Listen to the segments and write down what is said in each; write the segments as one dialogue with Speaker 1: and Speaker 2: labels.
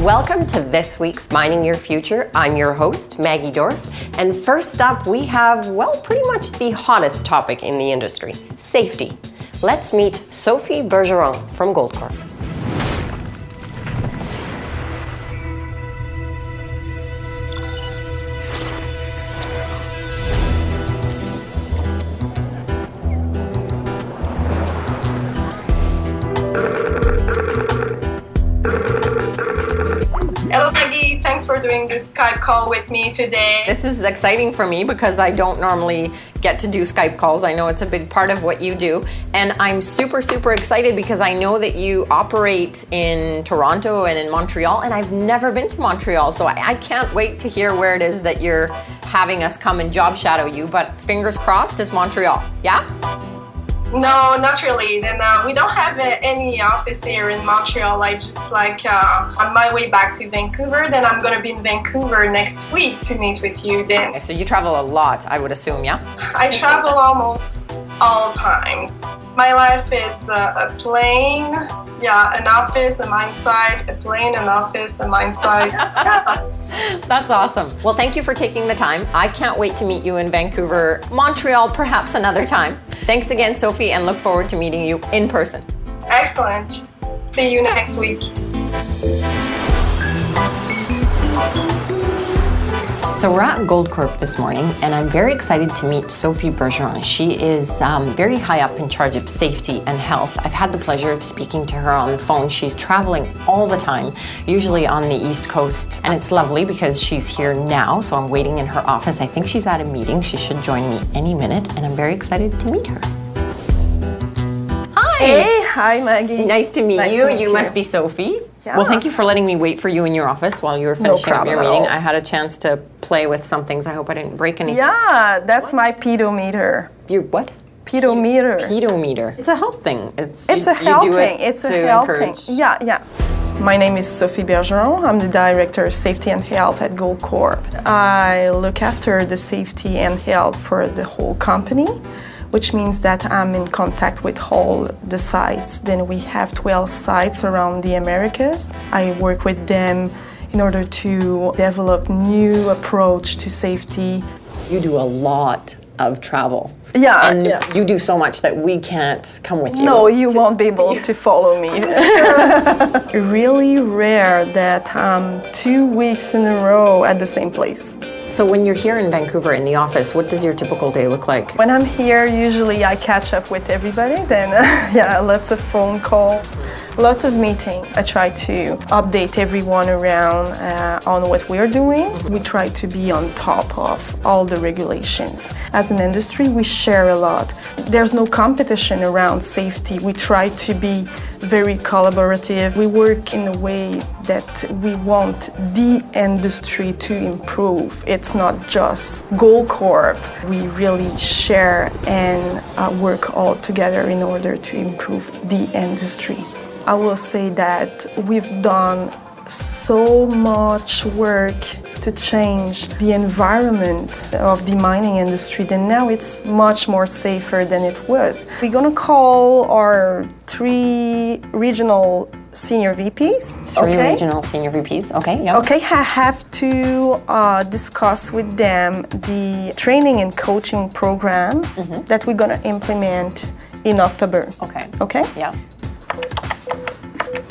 Speaker 1: Welcome to this week's Mining Your Future. I'm your host, Maggie Dorf. And first up, we have, well, pretty much the hottest topic in the industry, safety. Let's meet Sophie Bergeron from Goldcorp.
Speaker 2: Hello Maggie, thanks for doing this Skype call with me today.
Speaker 1: This is exciting for me because I don't normally get to do Skype calls. I know it's a big part of what you do. And I'm super excited because I know that you operate in Toronto and in Montreal, and I've never been to Montreal. So I can't wait to hear where it is that you're having us come and job shadow you. But fingers crossed, it's Montreal, yeah?
Speaker 2: No, not really. Then we don't have any office here in Montreal. I just on my way back to Vancouver. Then I'm gonna be in Vancouver next week to meet with you. Then.
Speaker 1: Okay, so you travel a lot, I would assume, yeah?
Speaker 2: I travel almost all time. My life is a plane, an office, a mine site, a plane, an office, a mine site.
Speaker 1: That's awesome. Well, thank you for taking the time. I can't wait to meet you in Vancouver, Montreal, perhaps another time. Thanks again, Sophie, and look forward to meeting you in person.
Speaker 2: Excellent. See you next week.
Speaker 1: So we're at Goldcorp this morning, and I'm very excited to meet Sophie Bergeron. She is very high up in charge of safety and health. I've had the pleasure of speaking to her on the phone. She's traveling all the time, usually on the East Coast, and it's lovely because she's here now, so I'm waiting in her office. I think she's at a meeting. She should join me any minute, and I'm very excited to meet her. Hi!
Speaker 3: Hey, hi Maggie.
Speaker 1: Nice to meet you. You must be Sophie.
Speaker 3: Yeah.
Speaker 1: Well, thank you for letting me wait for you in your office while you were finishing up your
Speaker 3: problem
Speaker 1: meeting.
Speaker 3: at all.
Speaker 1: I had a chance to play with some things. I hope I didn't break anything.
Speaker 3: Yeah, that's my pedometer.
Speaker 1: Your what?
Speaker 3: Pedometer.
Speaker 1: Pedometer. It's a health thing.
Speaker 3: It's a health thing. It's a health thing. Yeah. My name is Sophie Bergeron. I'm the Director of Safety and Health at Goldcorp. I look after the safety and health for the whole company, which means that I'm in contact with all the sites. Then we have 12 sites around the Americas. I work with them in order to develop new approach to safety.
Speaker 1: You do a lot of travel.
Speaker 3: Yeah,
Speaker 1: And
Speaker 3: yeah.
Speaker 1: you do so much that we can't come with you.
Speaker 3: No, you won't be able to follow me. Really rare that I'm 2 weeks in a row at the same place.
Speaker 1: So when you're here in Vancouver in the office, what does your typical day look like?
Speaker 3: When I'm here, usually I catch up with everybody, then lots of phone call, lots of meeting. I try to update everyone around on what we're doing. We try to be on top of all the regulations. As an industry, we share a lot. There's no competition around safety. We try to be very collaborative. We work in a way that we want the industry to improve. It's not just Goldcorp. We really share and work all together in order to improve the industry. I will say that we've done so much work to change the environment of the mining industry, then now it's much more safer than it was. We're gonna call our 3 regional senior VPs.
Speaker 1: Three regional senior VPs, okay, yeah.
Speaker 3: Okay, I have to discuss with them the training and coaching program that we're gonna implement in October. Okay?
Speaker 1: Yeah.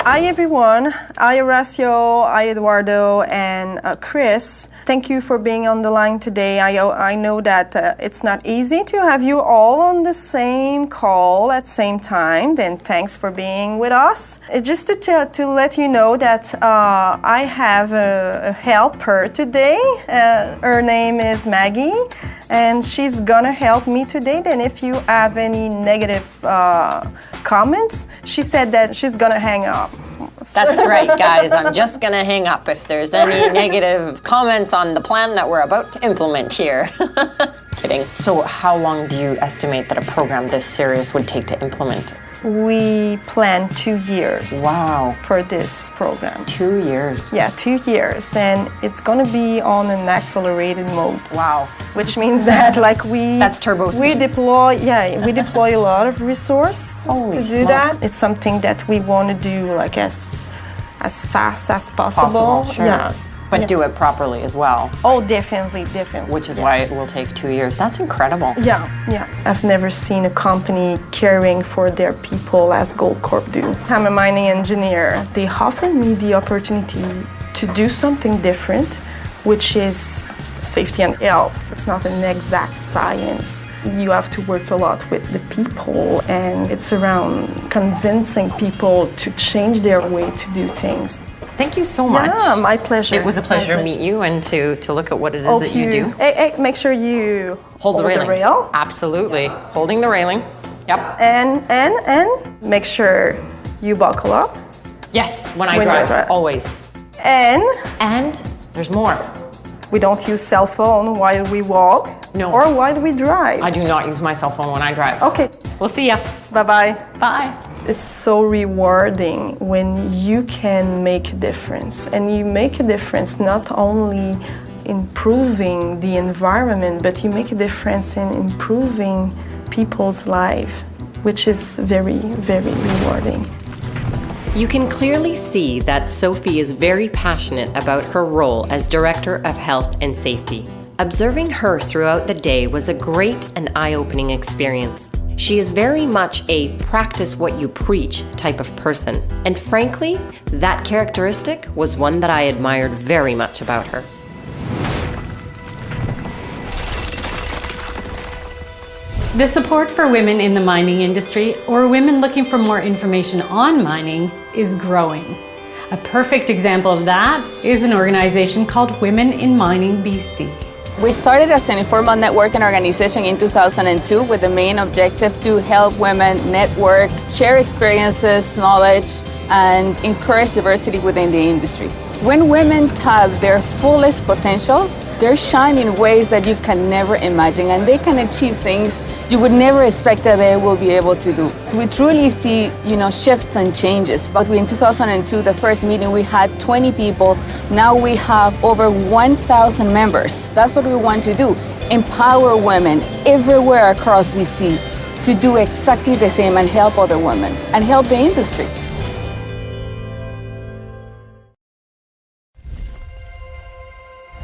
Speaker 3: Hi everyone, hi Horacio, hi Eduardo, and Chris. Thank you for being on the line today. I know that it's not easy to have you all on the same call at the same time, then thanks for being with us. Just to let you know that I have a helper today. Her name is Maggie, and she's gonna help me today. Then if you have any negative comments, she said that she's gonna hang up.
Speaker 1: That's right, guys. I'm just going to hang up if there's any negative comments on the plan that we're about to implement here. Kidding. So how long do you estimate that a program this serious would take to implement?
Speaker 3: We plan 2 years.
Speaker 1: Wow.
Speaker 3: For this program.
Speaker 1: 2 years.
Speaker 3: Yeah, 2 years, and it's gonna be on an accelerated mode.
Speaker 1: Wow.
Speaker 3: Which means that
Speaker 1: That's turbo speed.
Speaker 3: we deploy a lot of resources to do that. It's something that we want to do as fast as possible.
Speaker 1: Sure.
Speaker 3: Yeah.
Speaker 1: But
Speaker 3: Yeah.
Speaker 1: do it properly as well,
Speaker 3: Oh, definitely.
Speaker 1: which is why it will take 2 years. That's incredible.
Speaker 3: Yeah. I've never seen a company caring for their people as Goldcorp do. I'm a mining engineer. They offer me the opportunity to do something different, which is safety and health. It's not an exact science. You have to work a lot with the people, and it's around convincing people to change their way to do things.
Speaker 1: Thank you so much.
Speaker 3: Yeah, my pleasure.
Speaker 1: It was a pleasure to meet you and to look at what it is that you do.
Speaker 3: Hey, make sure you
Speaker 1: Hold the railing.
Speaker 3: rail.
Speaker 1: Absolutely. Holding the railing. Yep.
Speaker 3: And make sure you buckle up.
Speaker 1: Yes, when I
Speaker 3: When you
Speaker 1: drive,
Speaker 3: drive.
Speaker 1: always.
Speaker 3: And
Speaker 1: And there's more.
Speaker 3: we don't use cell phone while we walk
Speaker 1: No.
Speaker 3: or while we drive.
Speaker 1: I do not use my cell phone when I drive.
Speaker 3: Okay,
Speaker 1: We'll see ya.
Speaker 3: bye-bye.
Speaker 1: Bye.
Speaker 3: It's so rewarding when you can make a difference. And you make a difference not only improving the environment, but you make a difference in improving people's life, which is very, very rewarding.
Speaker 4: You can clearly see that Sophie is very passionate about her role as Director of Health and Safety. Observing her throughout the day was a great and eye-opening experience. She is very much a practice what you preach type of person. And frankly, that characteristic was one that I admired very much about her.
Speaker 5: The support for women in the mining industry, or women looking for more information on mining, is growing. A perfect example of that is an organization called Women in Mining BC.
Speaker 6: We started as an informal networking organization in 2002 with the main objective to help women network, share experiences, knowledge, and encourage diversity within the industry. When women tap their fullest potential, they shine in ways that you can never imagine, and they can achieve things you would never expect that they will be able to do. We truly see, shifts and changes. But in 2002, the first meeting, we had 20 people. Now we have over 1,000 members. That's what we want to do. Empower women everywhere across BC to do exactly the same and help other women and help the industry.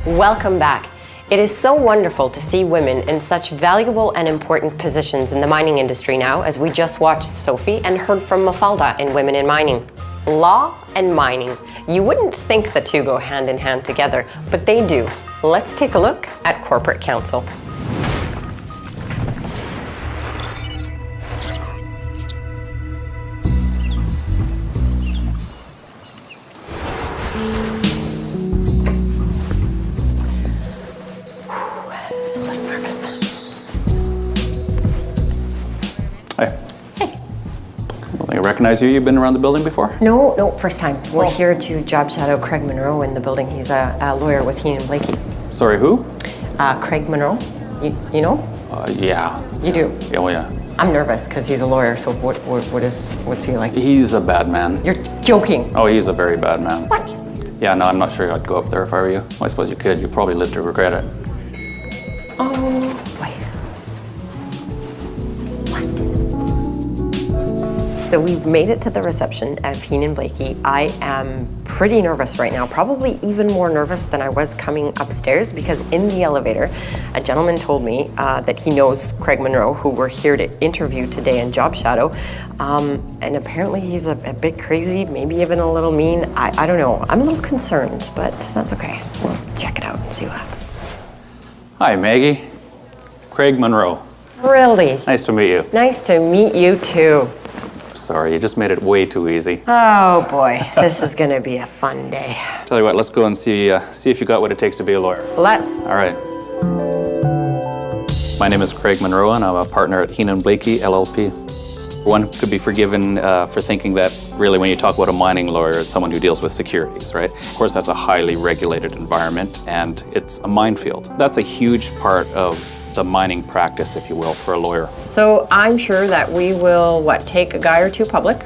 Speaker 4: Welcome back. It is so wonderful to see women in such valuable and important positions in the mining industry now, as we just watched Sophie and heard from Mafalda in Women in Mining. Law and mining. You wouldn't think the two go hand in hand together, but they do. Let's take a look at corporate counsel.
Speaker 7: Hi. Hey. I don't think I recognize you. You've been around the building before?
Speaker 4: No, first time. We're here to job shadow Craig Monroe in the building. He's a lawyer with Heenan Blakey.
Speaker 7: Sorry, who?
Speaker 4: Craig Monroe, you know?
Speaker 7: Yeah.
Speaker 4: You do?
Speaker 7: Yeah, well, yeah.
Speaker 4: I'm nervous because he's a lawyer, so what's he like?
Speaker 7: He's a bad man.
Speaker 4: You're joking.
Speaker 7: Oh, he's a very bad man.
Speaker 4: What?
Speaker 7: Yeah, no, I'm not sure I'd go up there if I were you. Well, I suppose you could. You'd probably live to regret it.
Speaker 4: Oh, wait. So we've made it to the reception of Heenan Blakey. I am pretty nervous right now, probably even more nervous than I was coming upstairs, because in the elevator, a gentleman told me that he knows Craig Monroe, who we're here to interview today in Job Shadow. And apparently he's a bit crazy, maybe even a little mean. I don't know. I'm a little concerned, but that's okay. We'll check it out and see what happens.
Speaker 7: Hi, Maggie. Craig Monroe.
Speaker 4: Really?
Speaker 7: Nice to meet you.
Speaker 4: Nice to meet you too.
Speaker 7: Sorry, you just made it way too easy.
Speaker 4: Oh boy, this is gonna be a fun day.
Speaker 7: Tell you what, let's go and see if you got what it takes to be a lawyer.
Speaker 4: Let's.
Speaker 7: All right. My name is Craig Monroe, and I'm a partner at Heenan Blakey, LLP. One could be forgiven for thinking that really when you talk about a mining lawyer, it's someone who deals with securities, right? Of course, that's a highly regulated environment, and it's a minefield. That's a huge part of the mining practice, if you will, for a lawyer.
Speaker 4: So I'm sure that we will, take a guy or two public?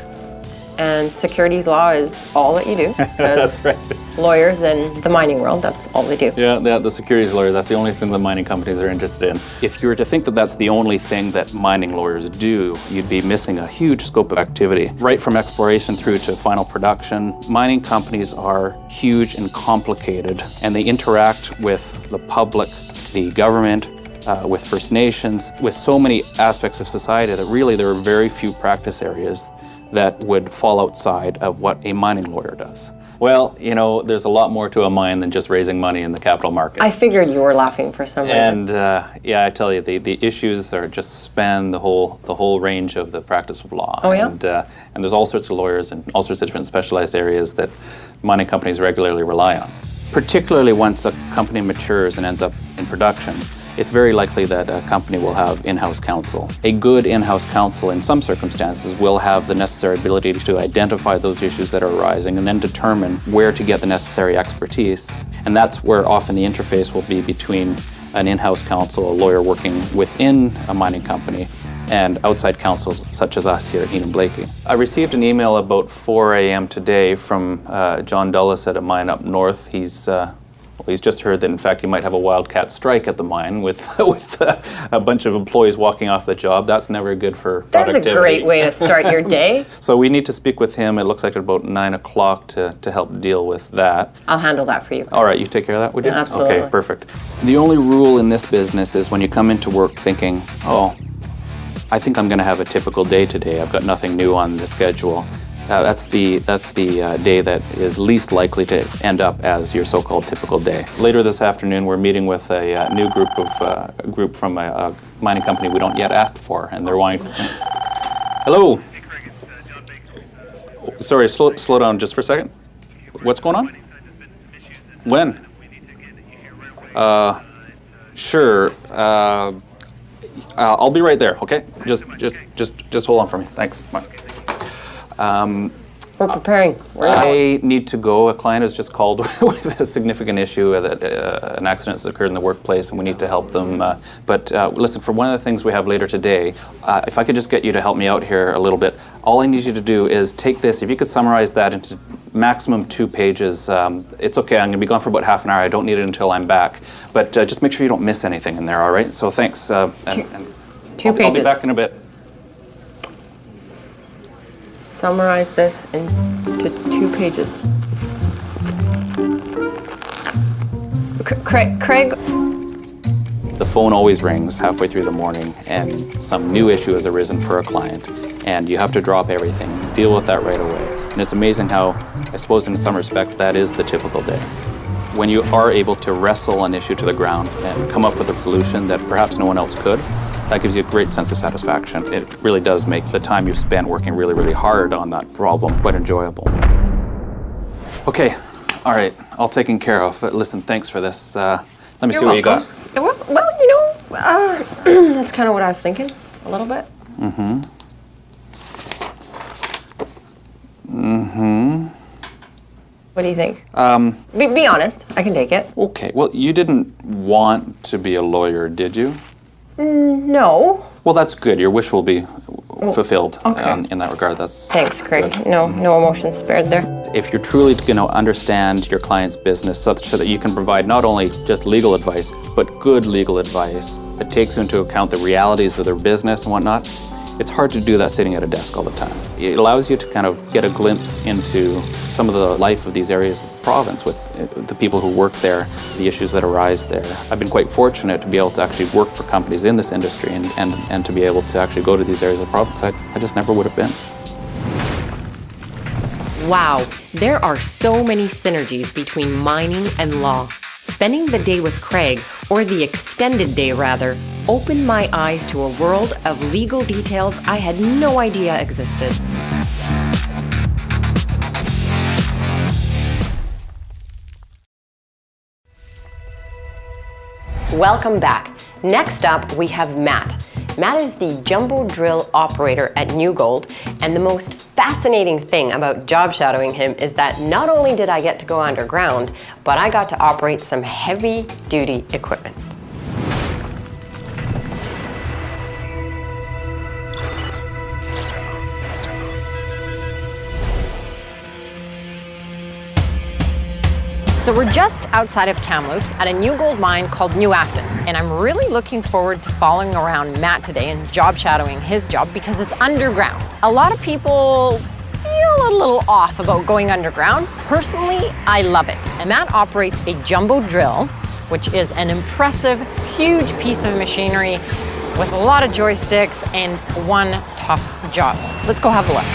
Speaker 4: and securities law is all that you do.
Speaker 7: That's right.
Speaker 4: Lawyers in the mining world, that's all they do.
Speaker 7: Yeah, the securities lawyer, that's the only thing the mining companies are interested in. If you were to think that that's the only thing that mining lawyers do, you'd be missing a huge scope of activity. Right from exploration through to final production, mining companies are huge and complicated, and they interact with the public, the government, with First Nations, with so many aspects of society that really there are very few practice areas that would fall outside of what a mining lawyer does. Well, you know, there's a lot more to a mine than just raising money in the capital market.
Speaker 4: I figured you were laughing for some reason.
Speaker 7: And yeah, I tell you, the issues are just span the whole range of the practice of law.
Speaker 4: Oh, yeah?
Speaker 7: And there's all sorts of lawyers in all sorts of different specialized areas that mining companies regularly rely on. Particularly once a company matures and ends up in production, it's very likely that a company will have in-house counsel. A good in-house counsel in some circumstances will have the necessary ability to identify those issues that are arising and then determine where to get the necessary expertise. And that's where often the interface will be between an in-house counsel, a lawyer working within a mining company, and outside counsel such as us here at Heenan Blakey. I received an email about 4 a.m. today from John Dulles at a mine up north. He's just heard that, in fact, he might have a wildcat strike at the mine with a bunch of employees walking off the job. That's never good for productivity.
Speaker 4: That's a great way to start your day.
Speaker 7: So we need to speak with him. It looks like at about 9 o'clock to help deal with that.
Speaker 4: I'll handle that for you.
Speaker 7: All right, you take care of that, would you?
Speaker 4: Absolutely.
Speaker 7: Okay, perfect. The only rule in this business is when you come into work thinking, oh, I think I'm going to have a typical day today. I've got nothing new on the schedule. That's the day that is least likely to end up as your so-called typical day. Later this afternoon, we're meeting with a new group from a mining company we don't yet act for, and they're wanting. Hello. Sorry, slow down just for a second. What's going on? When? Sure. I'll be right there. Okay. Just hold on for me. Thanks. Bye.
Speaker 4: We're preparing.
Speaker 7: I need to go. A client has just called with a significant issue that an accident has occurred in the workplace, and we need to help them. But listen, for one of the things we have later today, if I could just get you to help me out here a little bit, all I need you to do is take this. If you could summarize that into maximum 2 pages. It's okay. I'm going to be gone for about half an hour. I don't need it until I'm back. But just make sure you don't miss anything in there. All right. So thanks.
Speaker 4: Two pages.
Speaker 7: I'll be back in a bit.
Speaker 4: Summarize this into 2 pages. Craig.
Speaker 7: The phone always rings halfway through the morning and some new issue has arisen for a client, and you have to drop everything, deal with that right away. And it's amazing how, I suppose in some respects, that is the typical day. When you are able to wrestle an issue to the ground and come up with a solution that perhaps no one else could, that gives you a great sense of satisfaction. It really does make the time you've spent working really, really hard on that problem quite enjoyable. Okay, all right, all taken care of. Listen, thanks for this. Let me see what you got.
Speaker 4: Well, you know, that's kind of what I was thinking, a little bit. What do you think? Be honest, I can take it.
Speaker 7: Okay, well, you didn't want to be a lawyer, did you?
Speaker 4: No.
Speaker 7: Well, that's good. Your wish will be fulfilled in that regard. That's
Speaker 4: Thanks, Craig.
Speaker 7: good.
Speaker 4: No emotions spared there.
Speaker 7: If you're truly going to understand your client's business such that you can provide not only just legal advice, but good legal advice that takes into account the realities of their business and whatnot, it's hard to do that sitting at a desk all the time. It allows you to kind of get a glimpse into some of the life of these areas of the province with the people who work there, the issues that arise there. I've been quite fortunate to be able to actually work for companies in this industry and to be able to actually go to these areas of the province I just never would have been.
Speaker 4: Wow, there are so many synergies between mining and law. Spending the day with Craig, or the extended day rather, opened my eyes to a world of legal details I had no idea existed. Welcome back. Next up, we have Matt. Matt is the jumbo drill operator at New Gold, and the most fascinating thing about job shadowing him is that not only did I get to go underground, but I got to operate some heavy-duty equipment.
Speaker 1: So we're just outside of Kamloops at a new gold mine called New Afton. And I'm really looking forward to following around Matt today and job shadowing his job because it's underground. A lot of people feel a little off about going underground. Personally, I love it. And Matt operates a jumbo drill, which is an impressive, huge piece of machinery with a lot of joysticks and one tough job. Let's go have a look.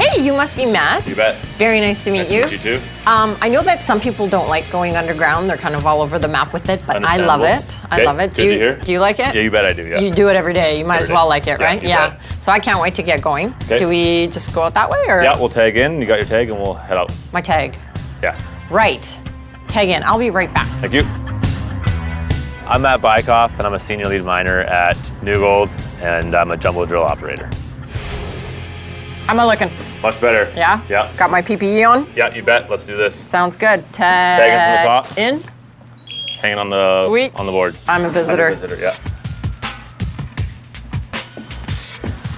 Speaker 1: Hey, you must be Matt.
Speaker 8: You bet.
Speaker 1: Very nice to meet you.
Speaker 8: Nice to meet you too.
Speaker 1: I know that some people don't like going underground. They're kind of all over the map with it, but I love it. I
Speaker 8: Okay,
Speaker 1: love it.
Speaker 8: good to hear.
Speaker 1: Do you like it?
Speaker 8: Yeah, you bet I do, yeah.
Speaker 1: You do it every day. You might
Speaker 8: Every
Speaker 1: as well
Speaker 8: day.
Speaker 1: like it,
Speaker 8: Yeah,
Speaker 1: right?
Speaker 8: you
Speaker 1: Yeah.
Speaker 8: bet.
Speaker 1: So I can't wait to get going.
Speaker 8: Okay.
Speaker 1: Do we just go out that way or?
Speaker 8: Yeah, we'll tag in. You got your tag and we'll head out.
Speaker 1: My tag.
Speaker 8: Yeah.
Speaker 1: Right. Tag in. I'll be right back.
Speaker 8: Thank you. I'm Matt Bykoff and I'm a senior lead miner at New Gold and I'm a jumbo drill operator.
Speaker 1: How am I looking?
Speaker 8: Much better.
Speaker 1: Yeah?
Speaker 8: Yeah.
Speaker 1: Got my PPE on?
Speaker 8: Yeah, you bet. Let's do this.
Speaker 1: Sounds good. Tag
Speaker 8: in from the top.
Speaker 1: in.
Speaker 8: Hanging on the
Speaker 1: Sweet.
Speaker 8: on the board.
Speaker 1: I'm a visitor.
Speaker 8: I'm a visitor, yeah.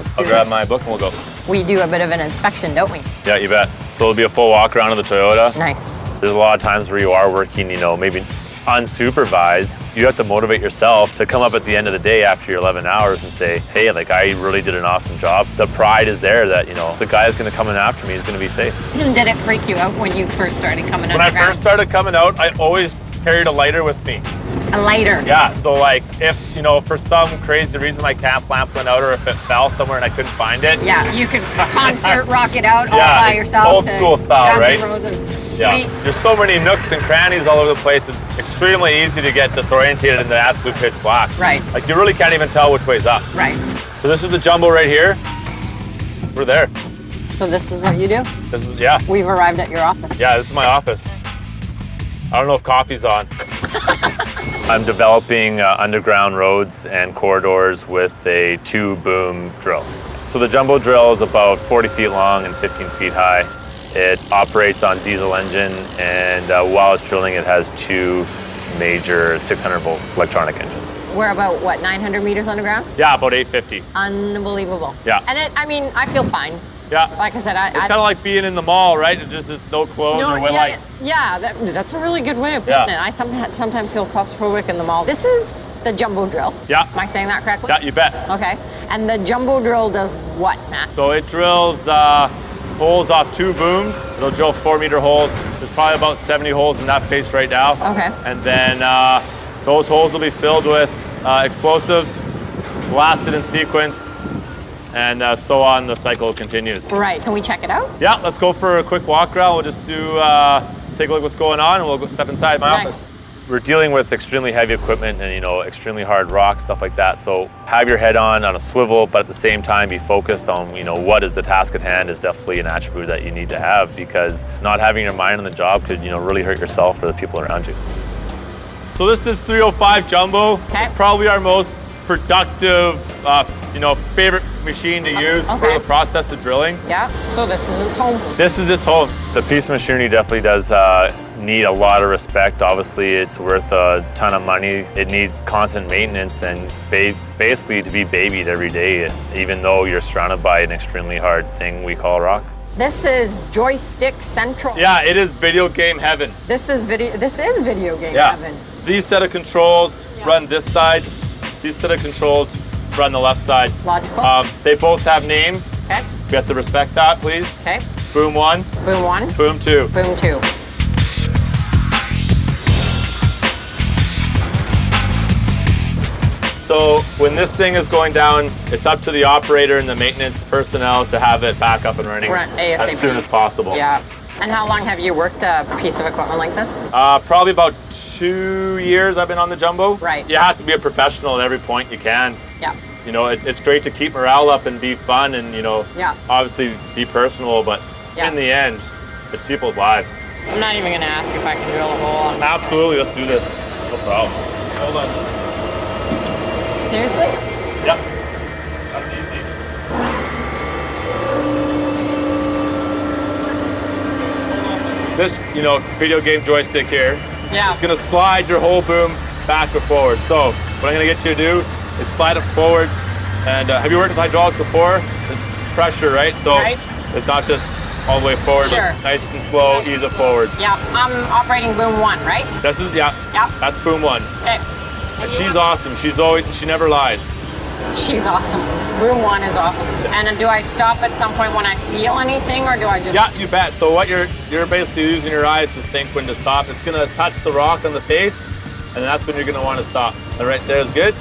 Speaker 1: Let's do
Speaker 8: I'll grab
Speaker 1: this.
Speaker 8: my book and we'll go.
Speaker 1: We do a bit of an inspection, don't we?
Speaker 8: Yeah, you bet. So it'll be a full walk around of the Toyota.
Speaker 1: Nice.
Speaker 8: There's a lot of times where you are working, maybe unsupervised. You have to motivate yourself to come up at the end of the day after your 11 hours and say, hey, I really did an awesome job. The pride is there that, the guy is going to come in after me is going to be safe.
Speaker 1: Did it freak you out when you first started coming
Speaker 8: When I
Speaker 1: underground?
Speaker 8: first started coming out, I always carried a lighter with me.
Speaker 1: A lighter.
Speaker 8: Yeah, so if, for some crazy reason my camp lamp went out or if it fell somewhere and I couldn't find it.
Speaker 1: Yeah, you could concert rock it out all
Speaker 8: Yeah,
Speaker 1: by
Speaker 8: it's
Speaker 1: yourself.
Speaker 8: old
Speaker 1: to
Speaker 8: school style,
Speaker 1: Guns N'
Speaker 8: right?
Speaker 1: Roses.
Speaker 8: Yeah,
Speaker 1: Sweet.
Speaker 8: there's so many nooks and crannies all over the place. It's extremely easy to get disorientated in the absolute pitch black.
Speaker 1: Right.
Speaker 8: You really can't even tell which way's up.
Speaker 1: Right.
Speaker 8: So this is the jumbo right here. We're there.
Speaker 1: So this is what you do?
Speaker 8: This is, yeah,
Speaker 1: We've arrived at your office.
Speaker 8: this is my office. I don't know if coffee's on. I'm developing underground roads and corridors with a 2-boom drill. So the jumbo drill is about 40 feet long and 15 feet high. It operates on diesel engine, and while it's drilling, it has 2 major 600-volt electronic engines.
Speaker 1: We're about, 900 meters underground?
Speaker 8: Yeah, about 850.
Speaker 1: Unbelievable.
Speaker 8: Yeah.
Speaker 1: And I feel fine.
Speaker 8: Yeah.
Speaker 1: Like I said,
Speaker 8: It's kind of like being in the mall, right? It's just there's no clothes or with
Speaker 1: that's a really good way of putting it. I sometimes feel claustrophobic in the mall. This is the jumbo drill.
Speaker 8: Yeah.
Speaker 1: Am I saying that correctly?
Speaker 8: Yeah, you bet.
Speaker 1: Okay. And the jumbo drill does what, Matt?
Speaker 8: So it drills holes off 2 booms. It'll drill 4-meter holes. There's probably about 70 holes in that pace right now.
Speaker 1: Okay.
Speaker 8: And then those holes will be filled with explosives, blasted in sequence, and so on. The cycle continues.
Speaker 1: Right. Can we check it out?
Speaker 8: Yeah, let's go for a quick walk around. We'll just do take a look what's going on, and we'll go step inside my
Speaker 1: Nice.
Speaker 8: office. We're dealing with extremely heavy equipment and extremely hard rock, stuff like that. So have your head on a swivel, but at the same time be focused on what is the task at hand is definitely an attribute that you need to have, because not having your mind on the job could really hurt yourself or the people around you. So this is 305 Jumbo.
Speaker 1: Okay.
Speaker 8: Probably our most productive, favorite machine to use for
Speaker 1: okay.
Speaker 8: the process of drilling.
Speaker 1: Yeah. So this is its home.
Speaker 8: This is its home. The piece of machinery definitely does need a lot of respect. Obviously, it's worth a ton of money. It needs constant maintenance and basically to be babied every day, even though you're surrounded by an extremely hard thing we call rock.
Speaker 1: This is joystick central.
Speaker 8: Yeah, it is video game heaven.
Speaker 1: This is video game
Speaker 8: Yeah.
Speaker 1: heaven.
Speaker 8: These set of controls run this side. These set of controls run the left side.
Speaker 1: Logical.
Speaker 8: They both have names.
Speaker 1: Okay.
Speaker 8: We have to respect that, please.
Speaker 1: Okay.
Speaker 8: Boom 1,
Speaker 1: Boom 1.
Speaker 8: boom 2.
Speaker 1: Boom 2.
Speaker 8: So when this thing is going down, it's up to the operator and the maintenance personnel to have it back up and running
Speaker 1: Right, ASAP.
Speaker 8: as soon as possible.
Speaker 1: Yeah. And how long have you worked a piece of equipment like this?
Speaker 8: Probably about 2 years I've been on the Jumbo.
Speaker 1: Right.
Speaker 8: You have to be a professional at every point you can.
Speaker 1: Yeah.
Speaker 8: It's great to keep morale up and be fun and,
Speaker 1: Yeah.
Speaker 8: obviously be personal, but
Speaker 1: Yeah.
Speaker 8: in the end, it's people's lives.
Speaker 1: I'm not even gonna ask if I can drill a hole.
Speaker 8: Absolutely, let's do this. No problem. Hold on.
Speaker 1: Seriously?
Speaker 8: Yep. That's easy. This, video game joystick here.
Speaker 1: Yeah.
Speaker 8: It's gonna slide your whole boom back or forward. So what I'm gonna get you to do is slide it forward. And have you worked with hydraulics before? It's pressure, right? So
Speaker 1: Right.
Speaker 8: it's not just all the way forward.
Speaker 1: Sure.
Speaker 8: But nice and slow, ease it forward.
Speaker 1: Yeah, I'm operating boom 1, right?
Speaker 8: This is, yeah, that's boom 1.
Speaker 1: Okay.
Speaker 8: And she's awesome. She never lies.
Speaker 1: She's awesome. Boom 1 is awesome. And do I stop at some point when I feel anything, or do I just...
Speaker 8: Yeah, you bet. So what you're basically using your eyes to think when to stop. It's gonna touch the rock on the face, and that's when you're gonna want to stop. And right there is good.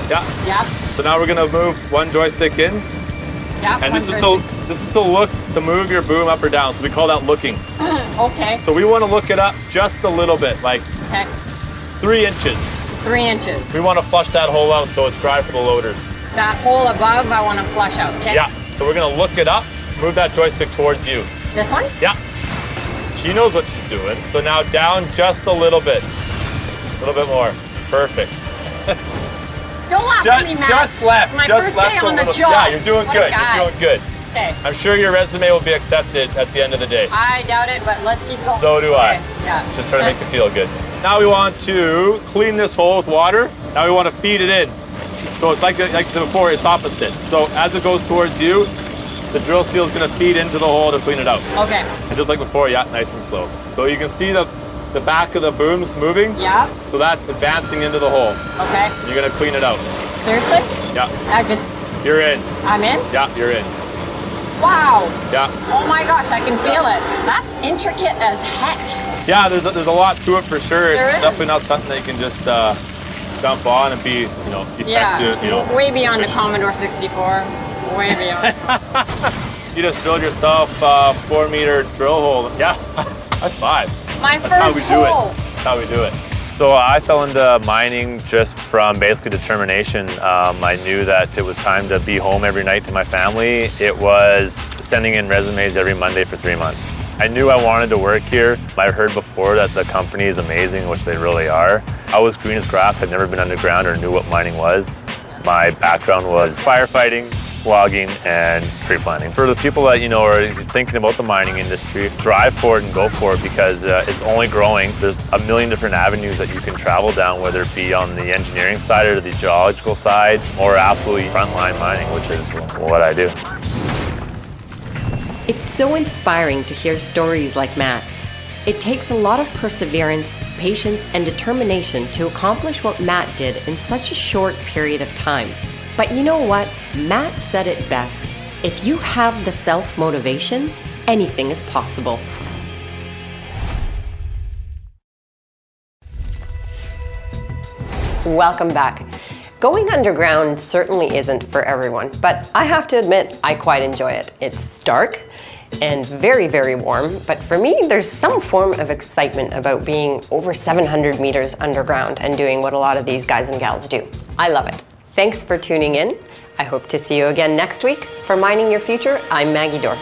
Speaker 8: Yeah.
Speaker 1: Yeah.
Speaker 8: So now we're gonna move one joystick in,
Speaker 1: Yeah.
Speaker 8: and this is to look to move your boom up or down. So we call that looking.
Speaker 1: Okay.
Speaker 8: So we want to look it up just a little bit, like
Speaker 1: Okay.
Speaker 8: 3 inches.
Speaker 1: 3 inches.
Speaker 8: We want to flush that hole out so it's dry for the loaders.
Speaker 1: That hole above, I want to flush out. Okay.
Speaker 8: Yeah. So we're gonna look it up. Move that joystick towards you.
Speaker 1: This one?
Speaker 8: Yeah. She knows what she's doing. So now down just a little bit. A little bit more. Perfect.
Speaker 1: Don't laugh at me, Matt.
Speaker 8: Just left.
Speaker 1: My
Speaker 8: just
Speaker 1: first
Speaker 8: left
Speaker 1: day
Speaker 8: a
Speaker 1: on the
Speaker 8: little-
Speaker 1: job.
Speaker 8: Yeah, you're doing
Speaker 1: What a
Speaker 8: good.
Speaker 1: guy.
Speaker 8: You're doing good.
Speaker 1: Okay.
Speaker 8: I'm sure your resume will be accepted at the end of the day.
Speaker 1: I doubt it, but let's keep going.
Speaker 8: So do I.
Speaker 1: Okay. Yeah.
Speaker 8: Just trying to make you feel good. Now we want to clean this hole with water. Now we want to feed it in. So it's like I said before, it's opposite. So as it goes towards you, the drill steel is going to feed into the hole to clean it out.
Speaker 1: Okay.
Speaker 8: And just like before, yeah, nice and slow. So you can see the back of the booms moving.
Speaker 1: Yeah.
Speaker 8: So that's advancing into the hole.
Speaker 1: Okay.
Speaker 8: You're going to clean it out.
Speaker 1: Seriously?
Speaker 8: Yeah. You're in.
Speaker 1: I'm in?
Speaker 8: Yeah, you're in.
Speaker 1: Wow.
Speaker 8: Yeah.
Speaker 1: Oh my gosh, I can feel it. That's intricate as heck.
Speaker 8: Yeah, there's a lot to it for sure.
Speaker 1: There
Speaker 8: It's
Speaker 1: is.
Speaker 8: definitely not something that you can just jump on and be, effective,
Speaker 1: Yeah. Way beyond the Commodore 64. Way beyond.
Speaker 8: You just drilled yourself a 4-meter drill hole. Yeah, high five.
Speaker 1: My
Speaker 8: That's how we
Speaker 1: first
Speaker 8: do
Speaker 1: hole.
Speaker 8: it. That's how we do it. So I fell into mining just from basically determination. I knew that it was time to be home every night to my family. It was sending in resumes every Monday for 3 months. I knew I wanted to work here. I heard before that the company is amazing, which they really are. I was green as grass. I'd never been underground or knew what mining was. My background was firefighting, logging, and tree planting. For the people that are thinking about the mining industry, drive for it and go for it because it's only growing. There's a million different avenues that you can travel down, whether it be on the engineering side or the geological side, or absolutely frontline mining, which is what I do.
Speaker 4: It's so inspiring to hear stories like Matt's. It takes a lot of perseverance, patience, and determination to accomplish what Matt did in such a short period of time. But you know what? Matt said it best. If you have the self-motivation, anything is possible. Welcome back. Going underground certainly isn't for everyone, but I have to admit I quite enjoy it. It's dark and very, very warm, but for me there's some form of excitement about being over 700 meters underground and doing what a lot of these guys and gals do. I love it. Thanks for tuning in. I hope to see you again next week. For Mining Your Future, I'm Maggie Dorf.